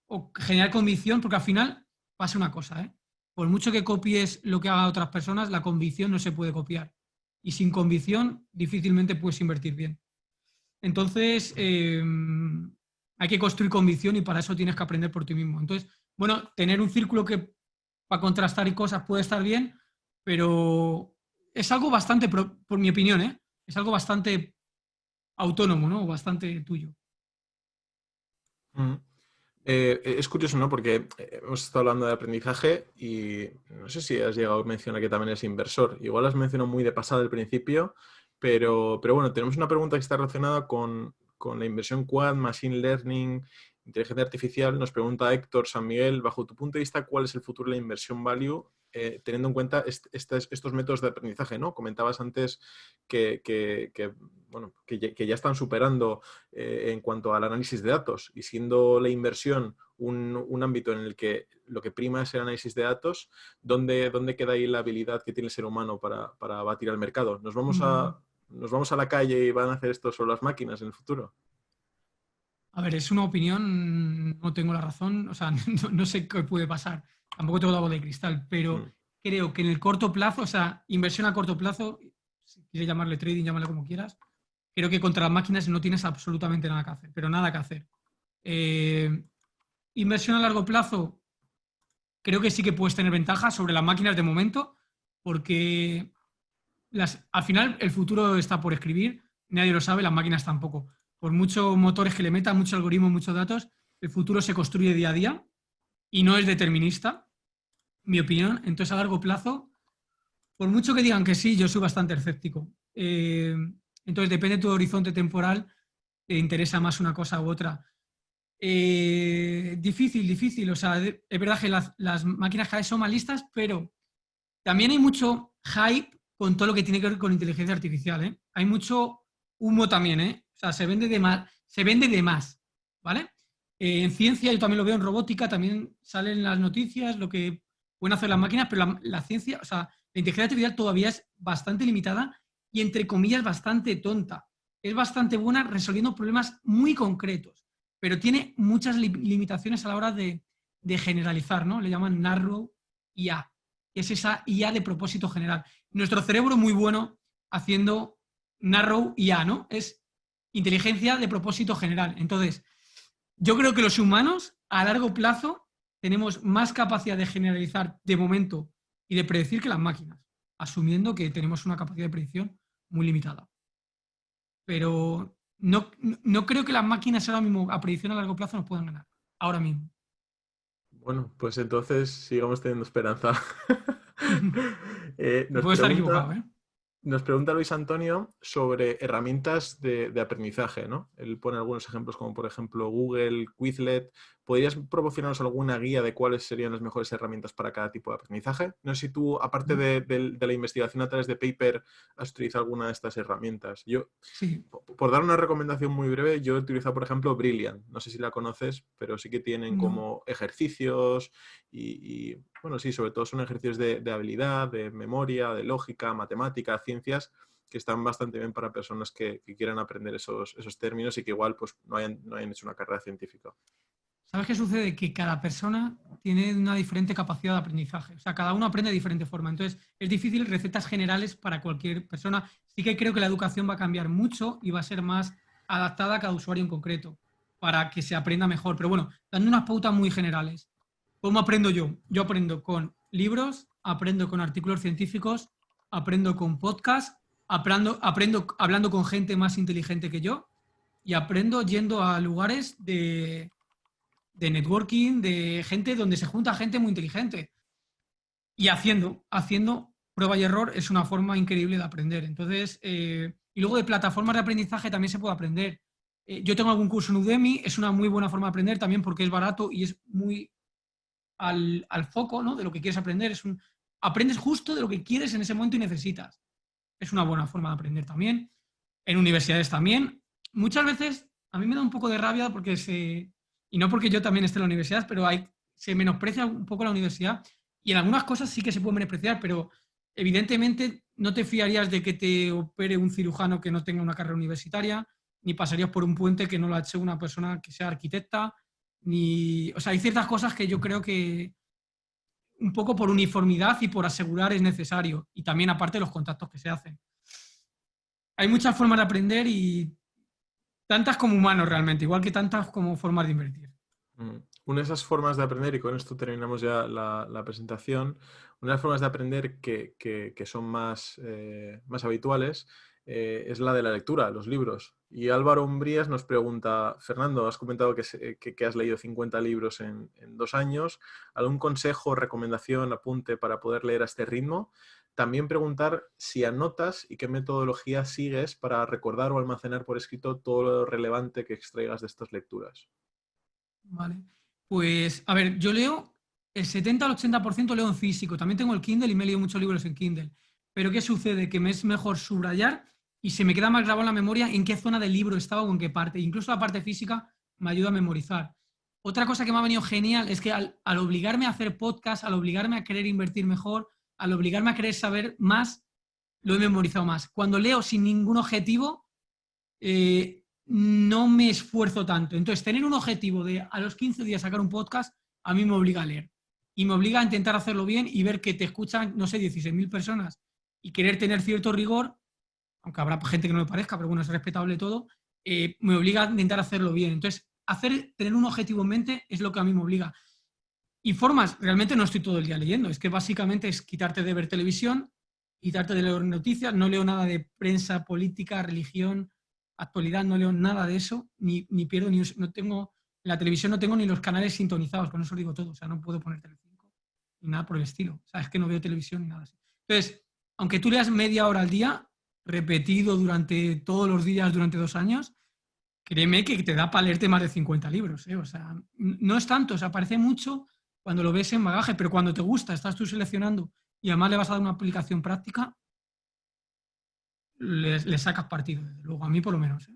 o generar convicción, porque al final pasa una cosa, ¿eh? Por mucho que copies lo que hagan otras personas, la convicción no se puede copiar. Y sin convicción difícilmente puedes invertir bien. Entonces, hay que construir convicción y para eso tienes que aprender por ti mismo. Entonces, bueno, tener un círculo que para contrastar y cosas puede estar bien, pero es algo bastante, por mi opinión, ¿eh? Es algo bastante autónomo, ¿no? Bastante tuyo. Mm. Es curioso, ¿no? Porque hemos estado hablando de aprendizaje y no sé si has llegado a mencionar que también eres inversor. Igual has mencionado muy de pasada al principio, pero bueno, tenemos una pregunta que está relacionada con la inversión quant, machine learning, inteligencia artificial. Nos pregunta Héctor San Miguel, bajo tu punto de vista, ¿cuál es el futuro de la inversión value teniendo en cuenta estos métodos de aprendizaje, ¿no? Comentabas antes bueno, que ya están superando en cuanto al análisis de datos y siendo la inversión un ámbito en el que lo que prima es el análisis de datos, ¿dónde queda ahí la habilidad que tiene el ser humano para batir al mercado? ¿Nos vamos a la calle y van a hacer esto solo las máquinas en el futuro? A ver, es una opinión, no tengo la razón, o sea, no sé qué puede pasar, tampoco tengo la bola de cristal, pero creo que en el corto plazo, o sea, inversión a corto plazo, si quieres llamarle trading, llámale como quieras, creo que contra las máquinas no tienes absolutamente nada que hacer, pero nada que hacer. Inversión a largo plazo, creo que sí que puedes tener ventaja sobre las máquinas de momento, porque al final el futuro está por escribir, nadie lo sabe, las máquinas tampoco. Por muchos motores que le metan, muchos algoritmos, muchos datos, el futuro se construye día a día y no es determinista, mi opinión. Entonces, a largo plazo, por mucho que digan que sí, yo soy bastante escéptico. Entonces, depende de tu horizonte temporal, te interesa más una cosa u otra. Difícil. O sea, es verdad que las máquinas cada vez son más listas, pero también hay mucho hype con todo lo que tiene que ver con inteligencia artificial, ¿eh? Hay mucho humo también, ¿eh? O sea, se vende de más, ¿vale? En ciencia, yo también lo veo en robótica, también salen las noticias, lo que pueden hacer las máquinas, pero la ciencia, o sea, la inteligencia artificial todavía es bastante limitada y, entre comillas, bastante tonta. Es bastante buena resolviendo problemas muy concretos, pero tiene muchas limitaciones a la hora de generalizar, ¿no? Le llaman narrow IA, que es esa IA de propósito general. Nuestro cerebro es muy bueno haciendo narrow IA, ¿no? Es inteligencia de propósito general. Entonces, yo creo que los humanos a largo plazo tenemos más capacidad de generalizar de momento y de predecir que las máquinas. asumiendo que tenemos una capacidad de predicción muy limitada. Pero no creo que las máquinas ahora mismo a predicción a largo plazo nos puedan ganar. Ahora mismo. Bueno, pues entonces sigamos teniendo esperanza. Nos Puedo estar equivocado, pregunta, ¿eh? nos pregunta Luis Antonio sobre herramientas de aprendizaje, ¿no? Él pone algunos ejemplos como por ejemplo Google, Quizlet. ¿Podrías proporcionarnos alguna guía de cuáles serían las mejores herramientas para cada tipo de aprendizaje? No sé si tú, aparte de la investigación a través de paper, has utilizado alguna de estas herramientas. Yo, Sí. por dar una recomendación muy breve, yo he utilizado, por ejemplo, Brilliant. No sé si la conoces, pero sí que tienen No. como ejercicios bueno, sí, sobre todo son ejercicios de habilidad, de memoria, de lógica, matemática, ciencias, que están bastante bien para personas que quieran aprender esos términos y que igual pues, no hayan hecho una carrera científica. ¿Sabes qué sucede? Que cada persona tiene una diferente capacidad de aprendizaje. O sea, cada uno aprende de diferente forma. Entonces, es difícil recetas generales para cualquier persona. Sí que creo que la educación va a cambiar mucho y va a ser más adaptada a cada usuario en concreto para que se aprenda mejor. Pero bueno, dando unas pautas muy generales. ¿Cómo aprendo yo? Yo aprendo con libros, aprendo con artículos científicos, aprendo con podcasts, aprendo hablando con gente más inteligente que yo y aprendo yendo a lugares de networking, de gente donde se junta gente muy inteligente. Y haciendo prueba y error es una forma increíble de aprender. Entonces, y luego de plataformas de aprendizaje también se puede aprender. Yo tengo algún curso en Udemy, es una muy buena forma de aprender también porque es barato y es muy al foco, ¿no? De lo que quieres aprender. Aprendes justo de lo que quieres en ese momento y necesitas. Es una buena forma de aprender también. En universidades también. Muchas veces a mí me da un poco de rabia y no porque yo también esté en la universidad, pero se menosprecia un poco la universidad y en algunas cosas sí que se puede menospreciar, pero evidentemente no te fiarías de que te opere un cirujano que no tenga una carrera universitaria, ni pasarías por un puente que no lo ha hecho una persona que sea arquitecta, o sea, hay ciertas cosas que yo creo que un poco por uniformidad y por asegurar es necesario, y también aparte los contactos que se hacen. Hay muchas formas de aprender y tantas como humanos realmente, igual que tantas como formas de invertir. Una de esas formas de aprender, y con esto terminamos ya la presentación, una de las formas de aprender que son más habituales es la de la lectura, los libros. Y Álvaro Umbrías nos pregunta, Fernando, has comentado que has leído 50 libros en 2 años. ¿Algún consejo, recomendación, apunte para poder leer a este ritmo? También preguntar si anotas y qué metodología sigues para recordar o almacenar por escrito todo lo relevante que extraigas de estas lecturas. Vale. Pues, a ver, yo leo el 70 al 80% leo en físico. También tengo el Kindle y me he leído muchos libros en Kindle. Pero ¿qué sucede? Que me es mejor subrayar y se me queda más grabado en la memoria en qué zona del libro estaba o en qué parte. Incluso la parte física me ayuda a memorizar. Otra cosa que me ha venido genial es que al obligarme a hacer podcast, al obligarme a querer invertir mejor, al obligarme a querer saber más, lo he memorizado más. Cuando leo sin ningún objetivo, no me esfuerzo tanto. Entonces, tener un objetivo de a los 15 días sacar un podcast, a mí me obliga a leer. Y me obliga a intentar hacerlo bien y ver que te escuchan, no sé, 16.000 personas y querer tener cierto rigor, aunque habrá gente que no me parezca, pero bueno, es respetable todo, me obliga a intentar hacerlo bien. Entonces, tener un objetivo en mente es lo que a mí me obliga. Y formas, realmente no estoy todo el día leyendo, es que básicamente es quitarte de ver televisión, quitarte de leer noticias, no leo nada de prensa, política, religión, actualidad, no leo nada de eso, ni pierdo ni no tengo, en la televisión no tengo ni los canales sintonizados, con eso lo digo todo, o sea, no puedo poner Telecinco ni nada por el estilo, o sea, es que no veo televisión ni nada así. Entonces, aunque tú leas media hora al día, repetido durante todos los días, durante 2 años, créeme que te da para leerte más de 50 libros, ¿eh? O sea, no es tanto, o sea, parece mucho cuando lo ves en bagaje, pero cuando te gusta, estás tú seleccionando y además le vas a dar una aplicación práctica, le sacas partido, desde luego, a mí por lo menos, ¿eh?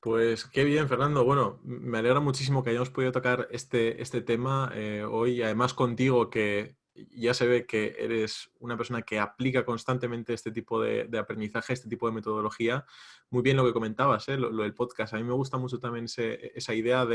Pues qué bien, Fernando. Bueno, me alegra muchísimo que hayamos podido tocar este tema hoy, además contigo, que ya se ve que eres una persona que aplica constantemente este tipo de aprendizaje, este tipo de metodología. Muy bien lo que comentabas, lo del podcast. A mí me gusta mucho también esa idea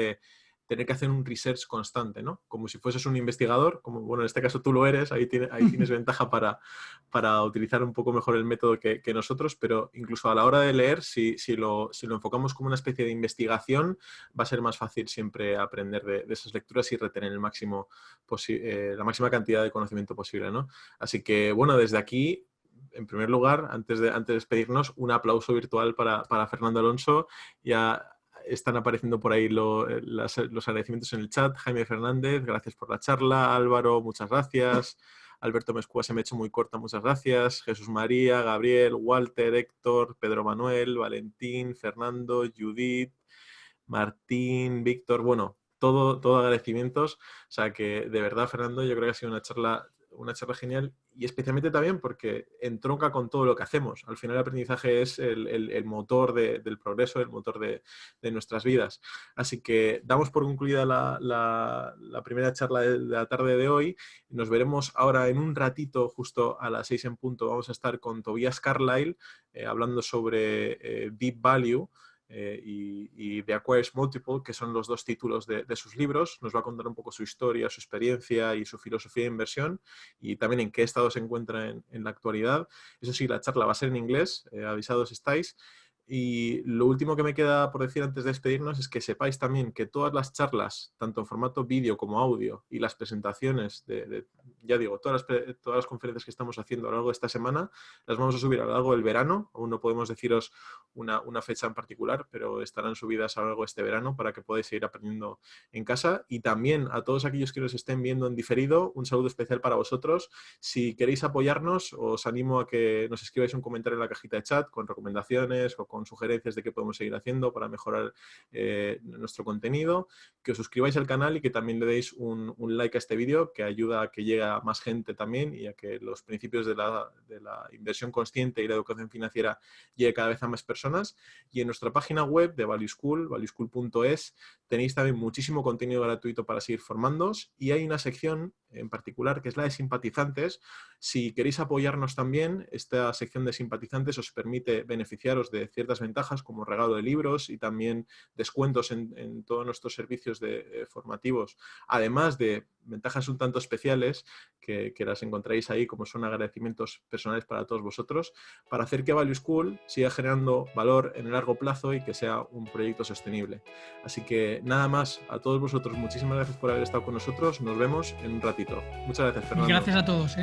tener que hacer un research constante, ¿no? Como si fueses un investigador, como, bueno, en este caso tú lo eres, ahí tienes ventaja para utilizar un poco mejor el método que nosotros, pero incluso a la hora de leer, si lo enfocamos como una especie de investigación, va a ser más fácil siempre aprender de esas lecturas y retener la máxima cantidad de conocimiento posible, ¿no? Así que, bueno, desde aquí, en primer lugar, antes de despedirnos, un aplauso virtual para Fernando Alonso. Ya están apareciendo por ahí los agradecimientos en el chat. Jaime Fernández, gracias por la charla. Álvaro, muchas gracias. Alberto Mescúa, se me ha hecho muy corta, muchas gracias. Jesús María, Gabriel, Walter, Héctor, Pedro Manuel, Valentín, Fernando, Judith, Martín, Víctor, bueno, todo agradecimientos. O sea que de verdad, Fernando, yo creo que ha sido una charla genial, y especialmente también porque entronca con todo lo que hacemos. Al final el aprendizaje es el motor del progreso, el motor de nuestras vidas. Así que damos por concluida la primera charla de la tarde de hoy. Nos veremos ahora en un ratito, justo a las 6 en punto. Vamos a estar con Tobias Carlyle hablando sobre Deep Value y The Acquires Multiple, que son los dos títulos de sus libros. Nos va a contar un poco su historia, su experiencia y su filosofía de inversión, y también en qué estado se encuentra en la actualidad. Eso sí, la charla va a ser en inglés, avisados estáis. Y lo último que me queda por decir antes de despedirnos es que sepáis también que todas las charlas, tanto en formato vídeo como audio, y las presentaciones ya digo, todas las conferencias que estamos haciendo a lo largo de esta semana, las vamos a subir a lo largo del verano. Aún no podemos deciros una fecha en particular, pero estarán subidas a lo largo de este verano para que podáis seguir aprendiendo en casa. Y también a todos aquellos que nos estén viendo en diferido, un saludo especial para vosotros. Si queréis apoyarnos, os animo a que nos escribáis un comentario en la cajita de chat con recomendaciones o con sugerencias de qué podemos seguir haciendo para mejorar nuestro contenido, que os suscribáis al canal y que también le deis un like a este vídeo, que ayuda a que llegue a más gente también y a que los principios de la inversión consciente y la educación financiera llegue cada vez a más personas. Y en nuestra página web de Value School, valueschool.es, tenéis también muchísimo contenido gratuito para seguir formándoos, y hay una sección en particular que es la de simpatizantes. Si queréis apoyarnos también, esta sección de simpatizantes os permite beneficiaros de ciertas ventajas como regalo de libros y también descuentos en todos nuestros servicios formativos, además de ventajas un tanto especiales que las encontráis ahí, como son agradecimientos personales para todos vosotros, para hacer que Value School siga generando valor en el largo plazo y que sea un proyecto sostenible. Así que nada más, a todos vosotros, muchísimas gracias por haber estado con nosotros. Nos vemos en un ratito. Muchas gracias, Fernando. Gracias a todos.